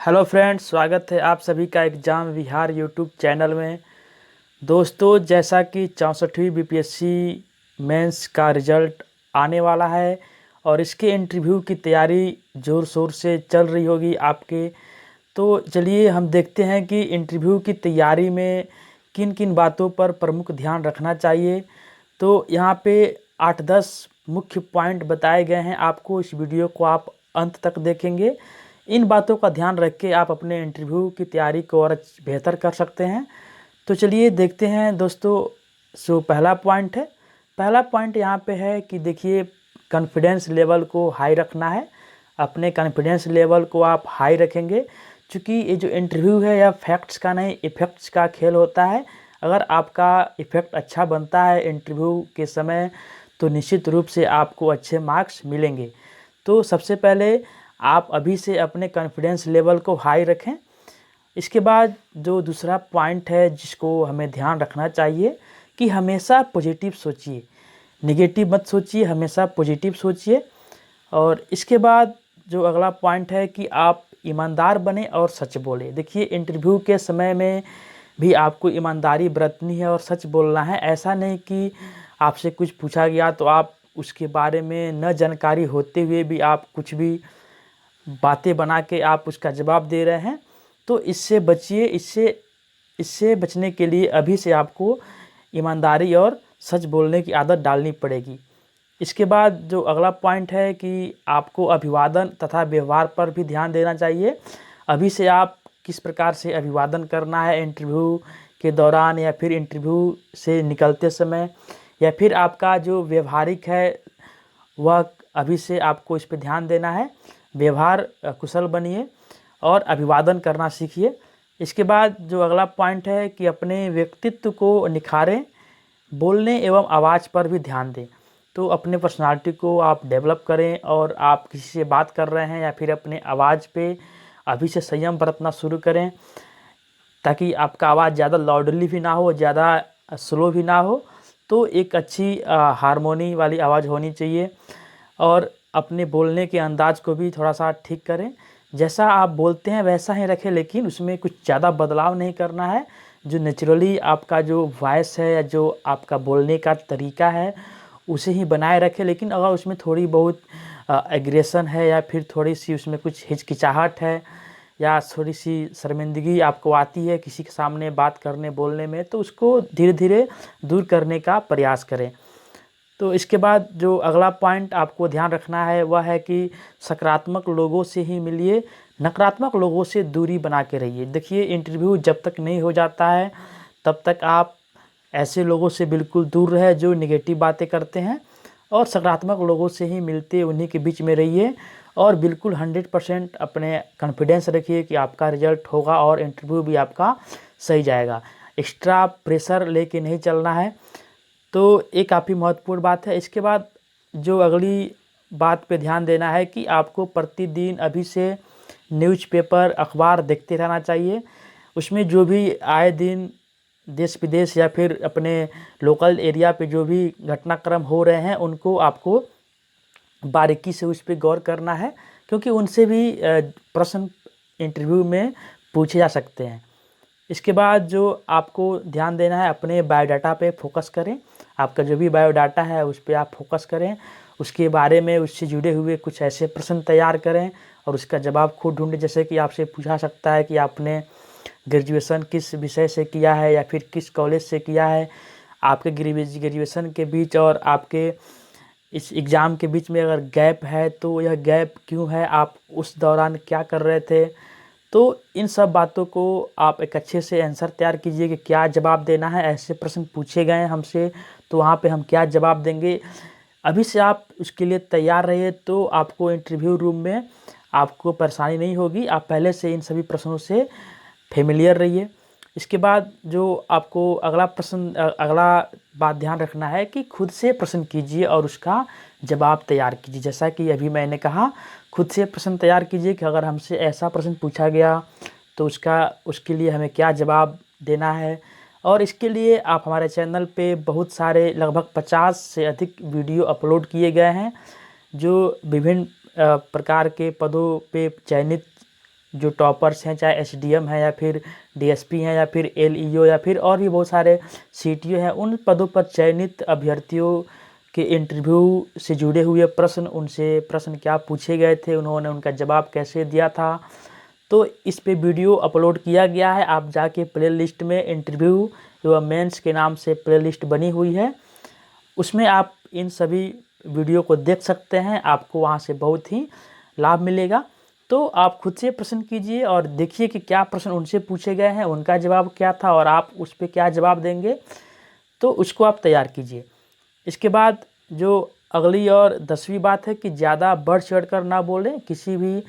Hello friends, स्वागत है आप सभी का एग्ज़ाम विहार यूट्यूब चैनल में। दोस्तों, जैसा कि 64वीं बीपीएससी मेंस का रिज़ल्ट आने वाला है और इसके इंटरव्यू की तैयारी ज़ोर शोर से चल रही होगी आपके। तो चलिए हम देखते हैं कि इंटरव्यू की तैयारी में किन किन बातों पर प्रमुख ध्यान रखना चाहिए। तो यहाँ पे 8-10 मुख्य पॉइंट बताए गए हैं आपको। इस वीडियो को आप अंत तक देखेंगे। इन बातों का ध्यान रख के आप अपने इंटरव्यू की तैयारी को और बेहतर कर सकते हैं। तो चलिए देखते हैं दोस्तों। पहला पॉइंट है। पहला पॉइंट यहाँ पे है कि देखिए, कॉन्फिडेंस लेवल को हाई रखना है। अपने कॉन्फिडेंस लेवल को आप हाई रखेंगे, क्योंकि ये जो इंटरव्यू है यह फैक्ट्स का नहीं, इफ़ेक्ट्स का खेल होता है। अगर आपका इफ़ेक्ट अच्छा बनता है इंटरव्यू के समय, तो निश्चित रूप से आपको अच्छे मार्क्स मिलेंगे। तो सबसे पहले आप अभी से अपने कॉन्फिडेंस लेवल को हाई रखें। इसके बाद जो दूसरा पॉइंट है जिसको हमें ध्यान रखना चाहिए कि हमेशा पॉजिटिव सोचिए, नेगेटिव मत सोचिए, हमेशा पॉजिटिव सोचिए। और इसके बाद जो अगला पॉइंट है कि आप ईमानदार बने और सच बोलें। देखिए, इंटरव्यू के समय में भी आपको ईमानदारी बरतनी है और सच बोलना है। ऐसा नहीं कि आपसे कुछ पूछा गया तो आप उसके बारे में न जानकारी होते हुए भी आप कुछ भी बातें बना के आप उसका जवाब दे रहे हैं। तो इससे बचिए। इससे बचने के लिए अभी से आपको ईमानदारी और सच बोलने की आदत डालनी पड़ेगी। इसके बाद जो अगला पॉइंट है कि आपको अभिवादन तथा व्यवहार पर भी ध्यान देना चाहिए। अभी से आप किस प्रकार से अभिवादन करना है इंटरव्यू के दौरान, या फिर इंटरव्यू से निकलते समय, या फिर आपका जो व्यवहारिक है वह अभी से आपको इस पे ध्यान देना है। व्यवहार कुशल बनिए और अभिवादन करना सीखिए। इसके बाद जो अगला पॉइंट है कि अपने व्यक्तित्व को निखारें, बोलने एवं आवाज़ पर भी ध्यान दें। तो अपने पर्सनालिटी को आप डेवलप करें, और आप किसी से बात कर रहे हैं या फिर अपने आवाज़ पे अभी से संयम बरतना शुरू करें, ताकि आपका आवाज़ ज़्यादा लाउडली भी ना हो, ज़्यादा स्लो भी ना हो। तो एक अच्छी हारमोनी वाली आवाज़ होनी चाहिए। और अपने बोलने के अंदाज़ को भी थोड़ा सा ठीक करें। जैसा आप बोलते हैं वैसा ही रखें, लेकिन उसमें कुछ ज़्यादा बदलाव नहीं करना है। जो नेचुरली आपका जो वॉइस है या जो आपका बोलने का तरीका है उसे ही बनाए रखें। लेकिन अगर उसमें थोड़ी बहुत एग्रेशन है, या फिर थोड़ी सी उसमें कुछ हिचकिचाहट है, या थोड़ी सी शर्मिंदगी आपको आती है किसी के सामने बात करने बोलने में, तो उसको धीरे धीरे दूर करने का प्रयास करें। तो इसके बाद जो अगला पॉइंट आपको ध्यान रखना है वह है कि सकारात्मक लोगों से ही मिलिए, नकारात्मक लोगों से दूरी बना के रहिए। देखिए, इंटरव्यू जब तक नहीं हो जाता है तब तक आप ऐसे लोगों से बिल्कुल दूर रहे जो नेगेटिव बातें करते हैं, और सकारात्मक लोगों से ही मिलते उन्हीं के बीच में रहिए। और बिल्कुल 100% अपने कॉन्फिडेंस रखिए कि आपका रिजल्ट होगा और इंटरव्यू भी आपका सही जाएगा। एक्स्ट्रा प्रेशर लेके नहीं चलना है। तो ये काफ़ी महत्वपूर्ण बात है। इसके बाद जो अगली बात पे ध्यान देना है कि आपको प्रतिदिन अभी से न्यूज़पेपर, अखबार देखते रहना चाहिए। उसमें जो भी आए दिन देश विदेश या फिर अपने लोकल एरिया पे जो भी घटनाक्रम हो रहे हैं उनको आपको बारीकी से उस पे गौर करना है, क्योंकि उनसे भी प्रश्न इंटरव्यू में पूछे जा सकते हैं। इसके बाद जो आपको ध्यान देना है, अपने बायोडाटा पे फोकस करें। आपका जो भी बायोडाटा है उस पे आप फोकस करें, उसके बारे में उससे जुड़े हुए कुछ ऐसे प्रश्न तैयार करें और उसका जवाब खुद ढूंढें। जैसे कि आपसे पूछा सकता है कि आपने ग्रेजुएशन किस विषय से किया है या फिर किस कॉलेज से किया है। आपके ग्रेजुएशन के बीच और आपके इस एग्ज़ाम के बीच में अगर गैप है तो यह गैप क्यों है, आप उस दौरान क्या कर रहे थे। तो इन सब बातों को आप एक अच्छे से आंसर तैयार कीजिए कि क्या जवाब देना है। ऐसे प्रश्न पूछे गए हैं हमसे, तो वहाँ पे हम क्या जवाब देंगे। अभी से आप उसके लिए तैयार रहिए, तो आपको इंटरव्यू रूम में आपको परेशानी नहीं होगी। आप पहले से इन सभी प्रश्नों से फेमिलियर रहिए। इसके बाद जो आपको अगला बात ध्यान रखना है कि खुद से प्रश्न कीजिए और उसका जवाब तैयार कीजिए। जैसा कि अभी मैंने कहा, खुद से प्रश्न तैयार कीजिए कि अगर हमसे ऐसा प्रश्न पूछा गया तो उसके लिए हमें क्या जवाब देना है। और इसके लिए आप हमारे चैनल पे बहुत सारे लगभग 50 से अधिक वीडियो अपलोड किए गए हैं, जो विभिन्न प्रकार के पदों पे चयनित जो टॉपर्स हैं, चाहे एसडीएम है या फिर डीएसपी हैं या फिर एलईओ या फिर और भी बहुत सारे सीटीओ हैं, उन पदों पर चयनित अभ्यर्थियों के इंटरव्यू से जुड़े हुए प्रश्न, उनसे प्रश्न क्या पूछे गए थे, उन्होंने उनका जवाब कैसे दिया था, तो इस पे वीडियो अपलोड किया गया है। आप जाके प्लेलिस्ट में इंटरव्यू एवं मेंस के नाम से प्लेलिस्ट बनी हुई है, उसमें आप इन सभी वीडियो को देख सकते हैं। आपको वहाँ से बहुत ही लाभ मिलेगा। तो आप खुद से प्रश्न कीजिए और देखिए कि क्या प्रश्न उनसे पूछे गए हैं, उनका जवाब क्या था और आप उस पर क्या जवाब देंगे, तो उसको आप तैयार कीजिए। इसके बाद जो अगली और 10वीं बात है कि ज़्यादा बढ़ चढ़ कर ना बोलें। किसी भी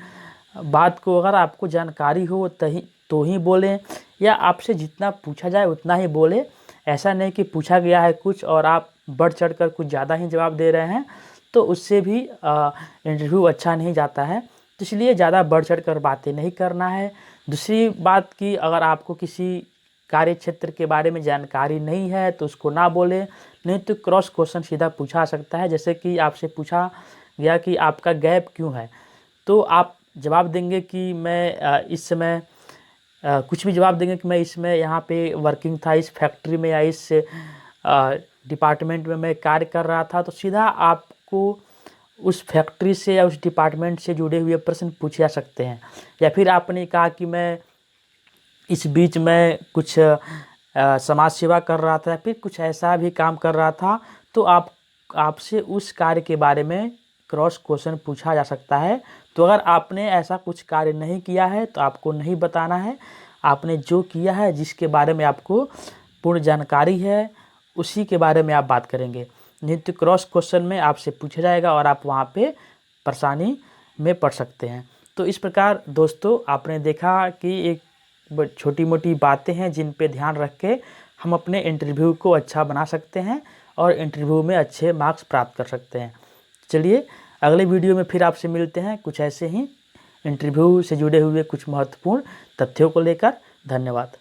बात को अगर आपको जानकारी हो तो ही बोलें, या आपसे जितना पूछा जाए उतना ही बोलें। ऐसा नहीं कि पूछा गया है कुछ और आप बढ़ चढ़ कर कुछ ज़्यादा ही जवाब दे रहे हैं, तो उससे भी इंटरव्यू अच्छा नहीं जाता है। तो इसलिए ज़्यादा बढ़ चढ़ कर बातें नहीं करना है। दूसरी बात कि अगर आपको किसी कार्य क्षेत्र के बारे में जानकारी नहीं है तो उसको ना बोलें, नहीं तो क्रॉस क्वेश्चन सीधा पूछा सकता है। जैसे कि आपसे पूछा गया कि आपका गैप क्यों है, तो आप जवाब देंगे कि मैं इस समय कुछ भी जवाब देंगे कि मैं इसमें यहाँ पे वर्किंग था, इस फैक्ट्री में या इस डिपार्टमेंट में मैं कार्य कर रहा था। तो सीधा आपको उस फैक्ट्री से या उस डिपार्टमेंट से जुड़े हुए प्रश्न पूछे जा सकते हैं। या फिर आपने कहा कि मैं इस बीच में कुछ समाज सेवा कर रहा था या फिर कुछ ऐसा भी काम कर रहा था, तो आपसे उस कार्य के बारे में क्रॉस क्वेश्चन पूछा जा सकता है। तो अगर आपने ऐसा कुछ कार्य नहीं किया है तो आपको नहीं बताना है। आपने जो किया है, जिसके बारे में आपको पूर्ण जानकारी है, उसी के बारे में आप बात करेंगे। नहीं तो क्रॉस क्वेश्चन में आपसे पूछा जाएगा और आप वहाँ पे परेशानी में पड़ सकते हैं। तो इस प्रकार दोस्तों, आपने देखा कि एक छोटी मोटी बातें हैं जिन पे ध्यान रख के हम अपने इंटरव्यू को अच्छा बना सकते हैं और इंटरव्यू में अच्छे मार्क्स प्राप्त कर सकते हैं। चलिए अगले वीडियो में फिर आपसे मिलते हैं कुछ ऐसे ही इंटरव्यू से जुड़े हुए कुछ महत्वपूर्ण तथ्यों को लेकर। धन्यवाद।